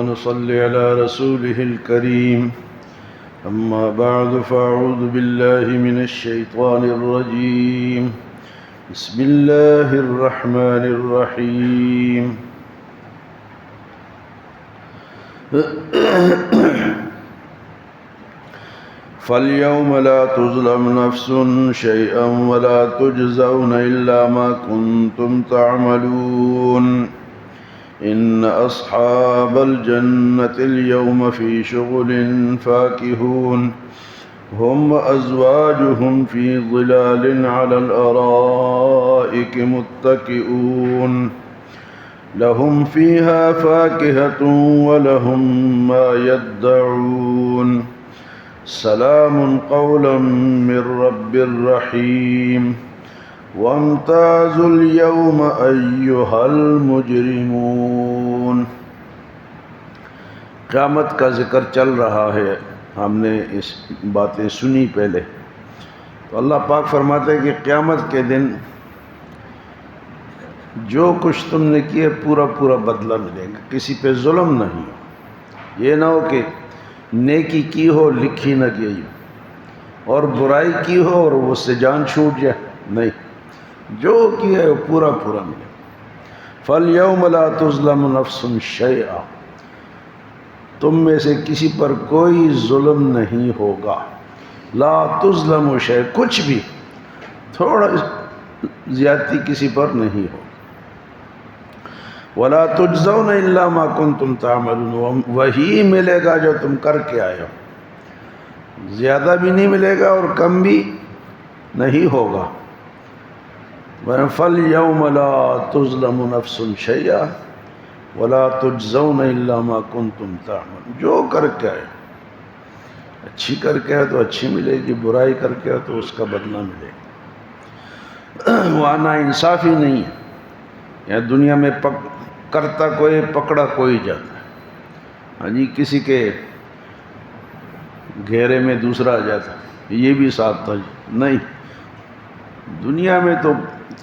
ونصلي على رسوله الكريم. أما بعد فأعوذ بالله من الشيطان الرجيم. بسم الله الرحمن الرحيم. فاليوم لا تظلم نفس شيئا ولا تجزون إلا ما كنتم تعملون. إن أصحاب الجنة اليوم في شغل فاكهون هم وأزواجهم في ظلال على الأرائك متكئون لهم فيها فاكهة ولهم ما يدعون. سلام قولا من رب رحيم. وامتازوا اليوم أيها المجرمون. قیامت کا ذکر چل رہا ہے، ہم نے اس باتیں سنی پہلے. تو اللہ پاک فرماتے ہیں کہ قیامت کے دن جو کچھ تم نے کیا پورا پورا بدلہ ملے گا، کسی پہ ظلم نہیں ہو. یہ نہ ہو کہ نیکی کی ہو لکھی نہ گئی ہو اور برائی کی ہو اور اس سے جان چھوٹ جائے، نہیں، جو کیا ہے وہ پورا پورا ملے. فَالْيَوْمَ لَا تُظْلَمُ نَفْسٌ شَيْئًا، تم میں سے کسی پر کوئی ظلم نہیں ہوگا. لا تظلم شیء، کچھ بھی تھوڑا زیادتی کسی پر نہیں ہوگی. وَلَا تُجْزَوْنَ إِلَّا مَا كُنْتُمْ تَعْمَلُونَ، وہی ملے گا جو تم کر کے آئے ہو. زیادہ بھی نہیں ملے گا اور کم بھی نہیں ہوگا. فَالْيَوْمَ لَا تُظْلَمُ نَفْسٌ شَيْئًا وَلَا تُجْزَوْنَ إِلَّا مَا كُنْتُمْ تَعْمَلُونَ. جو کر کے آئے، اچھی کر کے آئے تو اچھی ملے گی، برائی کر کے آئے تو اس کا بدلہ ملے گا. وہاں نا انصافی نہیں ہے. یہاں دنیا میں کرتا کوئی پکڑا کوئی جاتا ہے. ہاں جی، کسی کے گھیرے میں دوسرا آ جاتا، یہ بھی ساتھ تھا. نہیں، دنیا میں تو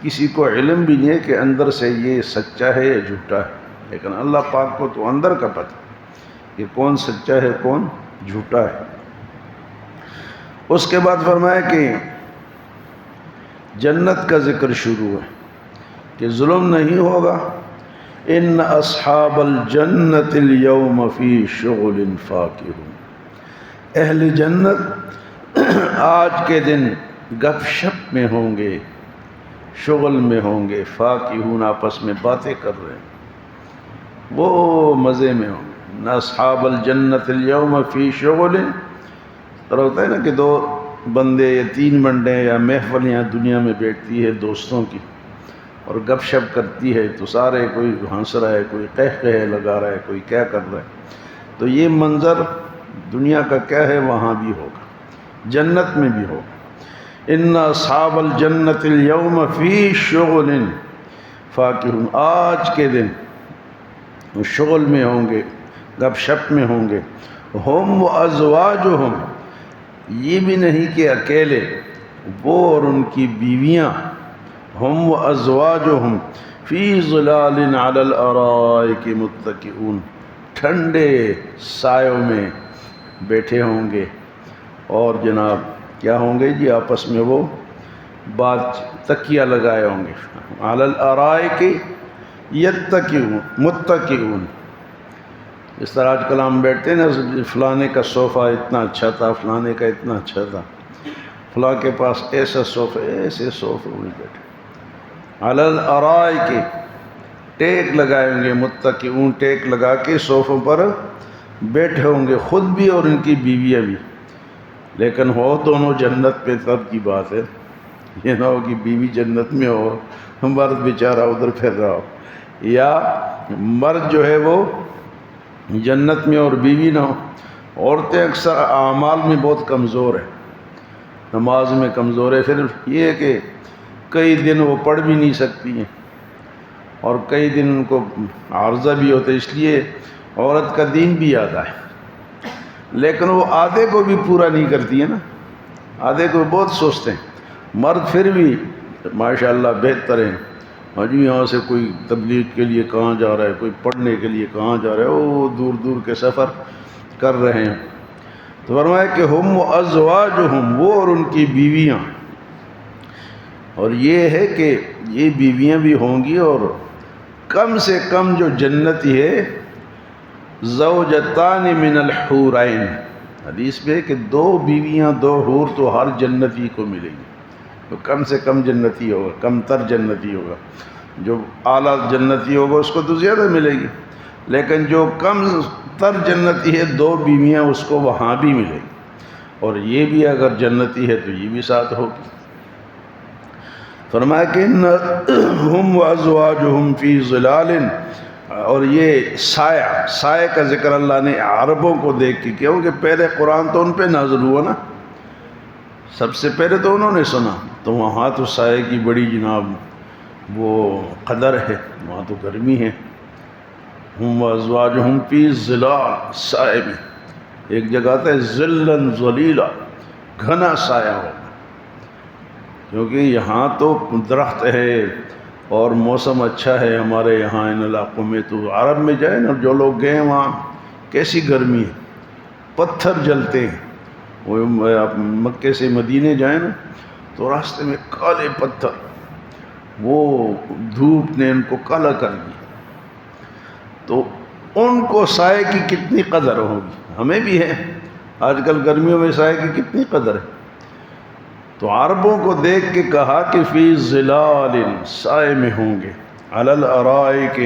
کسی کو علم بھی نہیں ہے کہ اندر سے یہ سچا ہے یا جھوٹا ہے، لیکن اللہ پاک کو تو اندر کا پتہ کہ کون سچا ہے کون جھوٹا ہے. اس کے بعد فرمایا کہ جنت کا ذکر شروع ہے کہ ظلم نہیں ہوگا. ان اصحاب الجنت اليوم فی شغل فاکہون، اہل جنت آج کے دن گپ شپ میں ہوں گے، شغل میں ہوں گے. فاکہون، آپس میں باتیں کر رہے ہیں، وہ مزے میں ہوں گے. ان اصحاب الجنت اليوم فی شغل، طرح ہوتا ہے نا کہ دو بندے یا تین بندے یا محفل یہاں دنیا میں بیٹھتی ہے دوستوں کی اور گپ شپ کرتی ہے، تو سارے کوئی ہنس رہا ہے، کوئی قہقہے لگا رہا ہے، کوئی کیا کر رہا ہے. تو یہ منظر دنیا کا کیا ہے وہاں بھی ہوگا، جنت میں بھی ہوگا. ان اصحاب الجنت اليوم فی شغل فاکہون، آج کے دن وہ شغل میں ہوں گے، گپ شپ میں ہوں گے. ہم وازواجہم، یہ بھی نہیں کہ اکیلے، وہ اور ان کی بیویاں. ہم وازواجہم فی ظلال علی الارائک متکئون، ٹھنڈے سایوں میں بیٹھے ہوں گے اور جناب کیا ہوں گے جی، آپس میں وہ بات تکیہ لگائے ہوں گے. علی الارائک یتکئون متکئون، اس طرح آج کل ہم بیٹھتے ہیں نا، فلانے کا صوفہ اتنا اچھا تھا، فلانے کا اتنا اچھا تھا، فلاں کے پاس ایسا صوفہ، ایسے صوفے میں بیٹھے. علی الارائک، ٹیک لگائے ہوں گے، متکئون، ٹیک لگا کے صوفوں پر بیٹھے ہوں گے، خود بھی اور ان کی بیویاں بھی. لیکن ہو دونوں جنت پہ تب کی بات ہے. یہ نہ ہو کہ بیوی جنت میں ہو، مرد بیچارہ ادھر پھر رہا ہو، یا مرد جو ہے وہ جنت میں اور بیوی نہ ہو. عورتیں اکثر اعمال میں بہت کمزور ہیں، نماز میں کمزور ہے. پھر یہ ہے کہ کئی دن وہ پڑھ بھی نہیں سکتی ہیں اور کئی دن ان کو عارضہ بھی ہوتا ہے. اس لیے عورت کا دین بھی آدھا ہے، لیکن وہ آدھے کو بھی پورا نہیں کرتی ہے نا، آدھے کو بہت سوچتے ہیں. مرد پھر بھی ماشاءاللہ بہتر ہیں، ہاں جی یہاں سے کوئی تبلیغ کے لیے کہاں جا رہا ہے، کوئی پڑھنے کے لیے کہاں جا رہا ہے، وہ دور دور کے سفر کر رہے ہیں۔ تو فرمایا کہ ہم و ازواجہم، وہ اور ان کی بیویاں، اور یہ ہے کہ یہ بیویاں بھی ہوں گی، اور کم سے کم جو جنتی ہے زوجتان من الحورین، حدیث میں ہے کہ 2 بیویاں 2 حور تو ہر جنتی کو ملیں گی، تو کم سے کم جنتی ہوگا، کم تر جنتی ہوگا، جو اعلیٰ جنتی ہوگا اس کو تو زیادہ ملے گی، لیکن جو کم تر جنتی ہے 2 بیویاں اس کو وہاں بھی ملے گی، اور یہ بھی اگر جنتی ہے تو یہ بھی ساتھ ہوگی۔ فرمایا کہ ہم و ازواجہم فی ظلال، اور یہ سایہ کا ذکر اللہ نے عربوں کو دیکھ کے کیا، کہ پہلے قرآن تو ان پہ نازل ہوا نا، سب سے پہلے تو انہوں نے سنا، تو وہاں تو سائے کی بڑی جناب وہ قدر ہے، وہاں تو گرمی ہے۔ ہم و ازواجہم فی ظلال، سائے میں ایک جگہ آتا ہے ظلن ظلیلا، گھنا سایہ ہوگا، کیونکہ یہاں تو درخت ہے اور موسم اچھا ہے ہمارے یہاں ان علاقوں میں، تو عرب میں جائیں نا، جو لوگ گئے وہاں کیسی گرمی ہے، پتھر جلتے ہیں، وہ آپ مکے سے مدینے جائیں نا تو راستے میں کالے پتھر، وہ دھوپ نے ان کو کالا کر دیا، تو ان کو سائے کی کتنی قدر ہوگی، ہمیں بھی ہے، آج کل گرمیوں میں سائے کی کتنی قدر ہے۔ تو عربوں کو دیکھ کے کہا کہ فی ظلال، سائے میں ہوں گے، علی الارائک،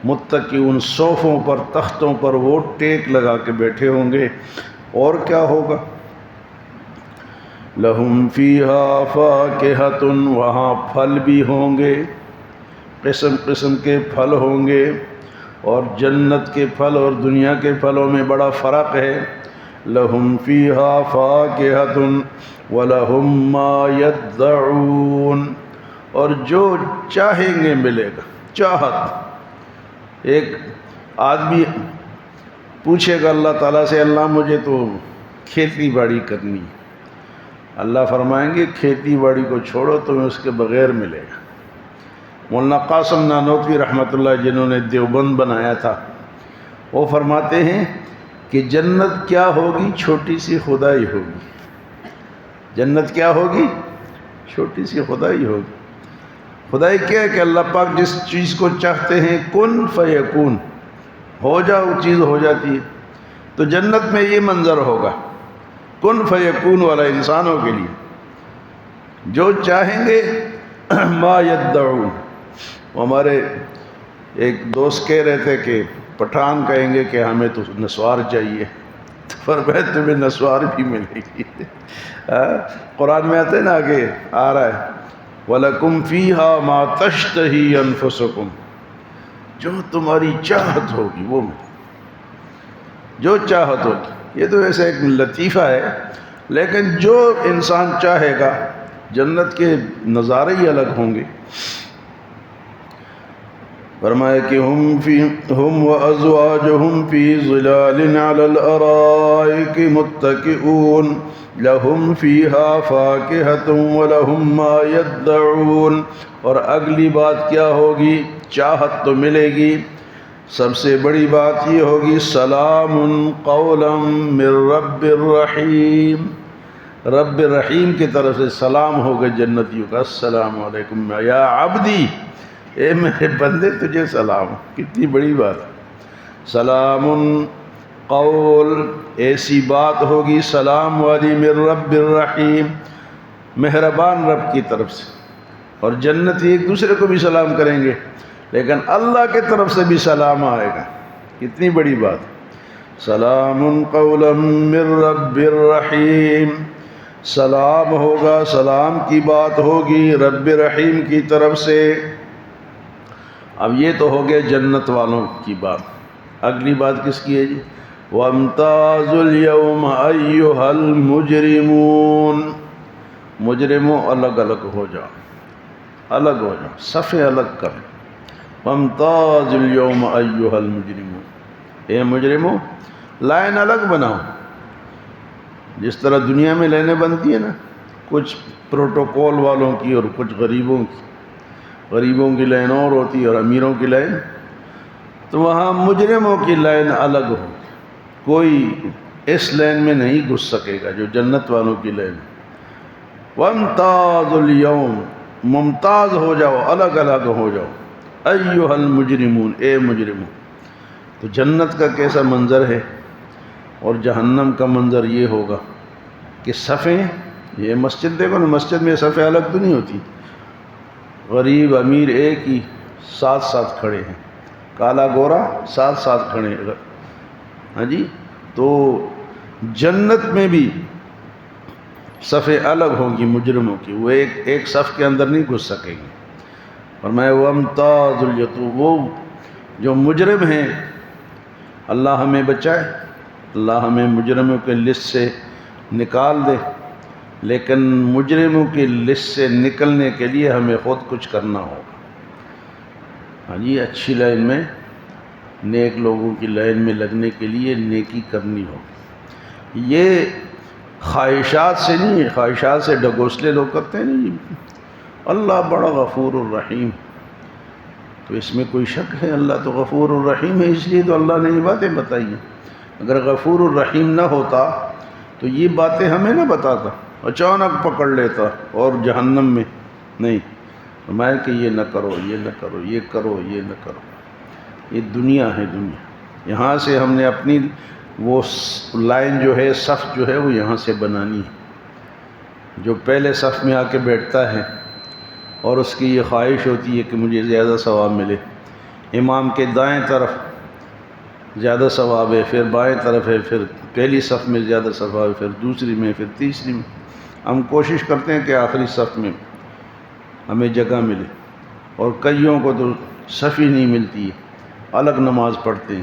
متکئون، صوفوں پر، تختوں پر وہ ٹیک لگا کے بیٹھے ہوں گے، اور کیا ہوگا، لہم فیہا فاکہۃ، وہاں پھل بھی ہوں گے، قسم قسم کے پھل ہوں گے، اور جنت کے پھل اور دنیا کے پھلوں میں بڑا فرق ہے۔ لہم فیہا فاکہۃ وَلَهُم مَّا يَدَّعُونَ، اور جو چاہیں گے ملے گا، چاہت۔ ایک آدمی پوچھے گا اللہ تعالیٰ سے، اللہ مجھے تو کھیتی باڑی کرنی ہے، اللہ فرمائیں گے کھیتی باڑی کو چھوڑو، تمہیں اس کے بغیر ملے گا۔ مولانا قاسم نانوتوی رحمۃ اللہ، جنہوں نے دیوبند بنایا تھا، وہ فرماتے ہیں کہ جنت کیا ہوگی، چھوٹی سی خدائی ہوگی۔ جنت کیا ہوگی، چھوٹی سی خدائی ہوگی۔ خدائی کیا ہے کہ اللہ پاک جس چیز کو چاہتے ہیں کن فیکون، ہو جا، وہ چیز ہو جاتی ہے۔ تو جنت میں یہ منظر ہوگا، کن فیکون والا انسانوں کے لیے، جو چاہیں گے ما یدعون۔ ہمارے ایک دوست کہہ رہے تھے کہ پٹھان کہیں گے کہ ہمیں تو نسوار چاہیے، تو فرمایا تمہیں نسوار بھی ملے گی۔ قرآن میں آتے نا کہ آ رہا ہے وَلَكُمْ فِيهَا مَا تَشْتَهِي أَنفُسُكُمْ، جو تمہاری چاہت ہوگی وہ میں، جو چاہت ہوگی۔ یہ تو ایسے ایک لطیفہ ہے، لیکن جو انسان چاہے گا، جنت کے نظارے ہی الگ ہوں گے۔ فرمایا کہ ہم وازواجہم فی ظلال علی الارائک متکئون لہم فیہا فاکہۃ ولہم ما یدعون، اور اگلی بات کیا ہوگی، چاہت تو ملے گی، سب سے بڑی بات یہ ہوگی سلام قولا من رب الرحیم، رب الرحیم کی طرف سے سلام ہوگا جنتیوں کا، السلام علیکم یا عبدی، اے میرے بندے تجھے سلام۔ کتنی بڑی بات، سلام قول، ایسی بات ہوگی سلام والی من رب الرحیم، مہربان رب کی طرف سے۔ اور جنتی ایک دوسرے کو بھی سلام کریں گے، لیکن اللہ کی طرف سے بھی سلام آئے گا۔ کتنی بڑی بات، سلام قولا من رب الرحیم، سلام ہوگا، سلام کی بات ہوگی رب رحیم کی طرف سے۔ اب یہ تو ہو گیا جنت والوں کی بات، اگلی بات کس کی ہے جی، وَامْتَازُوا الْيَوْمَ أَيُّهَا الْمُجْرِمُونَ، مجرموں الگ الگ ہو جاؤ، الگ ہو جاؤ، صفیں الگ کر، وَامْتَازُوا الْيَوْمَ أَيُّهَا الْمُجْرِمُونَ، اے مجرموں لائن الگ بناؤ، جس طرح دنیا میں لائنیں بنتی ہیں نا، کچھ پروٹوکول والوں کی اور کچھ غریبوں کی، غریبوں کی لائن اور ہوتی ہے اور امیروں کی لائن، تو وہاں مجرموں کی لائن الگ ہو، کوئی اس لائن میں نہیں گھس سکے گا جو جنت والوں کی لائن۔ وَامْتَازُوا الْيَوْمَ، ممتاز ہو جاؤ، الگ الگ ہو جاؤ، ایھا المجرمون، اے مجرموں۔ تو جنت کا کیسا منظر ہے اور جہنم کا منظر یہ ہوگا کہ صفیں، یہ مسجد دیکھو نا، مسجد میں صفیں الگ تو نہیں ہوتی، غریب امیر ایک ہی ساتھ ساتھ کھڑے ہیں، کالا گورا ساتھ ساتھ کھڑے ہیں، ہاں جی۔ تو جنت میں بھی صفیں الگ ہوں گی مجرموں کی، وہ ایک صف کے اندر نہیں گھس سکیں گے۔ فرمایا وَامْتَازُوا الْيَوْمَ، وہ جو مجرم ہیں، اللہ ہمیں بچائے، اللہ ہمیں مجرموں کے لسٹ سے نکال دے، لیکن مجرموں کی لسٹ سے نکلنے کے لیے ہمیں خود کچھ کرنا ہوگا، ہاں جی۔ اچھی لائن میں، نیک لوگوں کی لائن میں لگنے کے لیے نیکی کرنی ہوگی۔ یہ خواہشات سے نہیں ہے، خواہشات سے ڈگوسلے لوگ کرتے ہیں نہیں، اللہ بڑا غفور الرحیم، تو اس میں کوئی شک ہے؟ اللہ تو غفور الرحیم ہے، اس لیے تو اللہ نے یہ باتیں بتائی ہیں۔ اگر غفور الرحیم نہ ہوتا تو یہ باتیں ہمیں نہ بتاتا، اچانک پکڑ لیتا اور جہنم میں نہیں۔ فرمایا کہ یہ نہ کرو، یہ نہ کرو، یہ کرو، یہ نہ کرو۔ یہ دنیا ہے، دنیا، یہاں سے ہم نے اپنی وہ لائن جو ہے، صف جو ہے، وہ یہاں سے بنانی ہے۔ جو پہلے صف میں آ کے بیٹھتا ہے اور اس کی یہ خواہش ہوتی ہے کہ مجھے زیادہ ثواب ملے، امام کے دائیں طرف زیادہ ثواب ہے، پھر بائیں طرف ہے، پھر پہلی صف میں زیادہ ثواب ہے، پھر دوسری میں، پھر تیسری میں۔ ہم کوشش کرتے ہیں کہ آخری صف میں ہمیں جگہ ملے، اور کئیوں کو تو صف ہی نہیں ملتی ہے، الگ نماز پڑھتے ہیں۔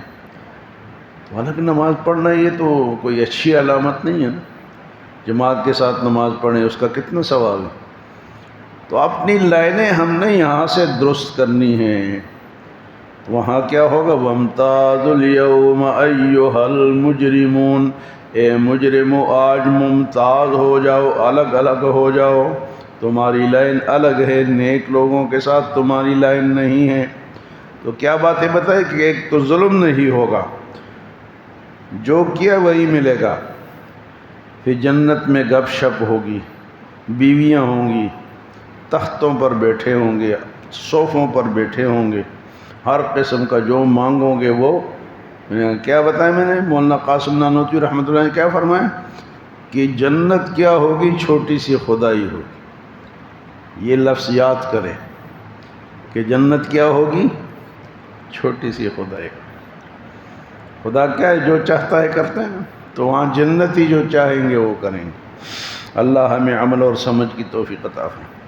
تو الگ نماز پڑھنا یہ تو کوئی اچھی علامت نہیں ہے نا، جماعت کے ساتھ نماز پڑھیں اس کا کتنا ثواب ہے۔ تو اپنی لائنیں ہم نے یہاں سے درست کرنی ہیں۔ وہاں کیا ہوگا؟ وَامْتَازُوا الْيَوْمَ أَيُّهَا الْمُجْرِمُونَ، اے مجرمو آج ممتاز ہو جاؤ، الگ الگ ہو جاؤ، تمہاری لائن الگ ہے، نیک لوگوں کے ساتھ تمہاری لائن نہیں ہے۔ تو کیا باتیں بتائی کہ ایک تو ظلم نہیں ہوگا، جو کیا وہی ملے گا، پھر جنت میں گپ شپ ہوگی، بیویاں ہوں گی، تختوں پر بیٹھے ہوں گے، صوفوں پر بیٹھے ہوں گے، ہر قسم کا جو مانگو گے وہ۔ کیا بتایا میں نے؟ مولانا قاسم نانوتوی رحمۃ اللہ نے کیا فرمایا کہ جنت کیا ہوگی؟ چھوٹی سی خدائی ہوگی۔ یہ لفظ یاد کرے کہ جنت کیا ہوگی؟ چھوٹی سی خدائی۔ خدا کیا ہے؟ جو چاہتا ہے کرتے ہیں، تو وہاں جنتی جو چاہیں گے وہ کریں گے۔ اللہ ہمیں عمل اور سمجھ کی توفیق عطا فرمائے۔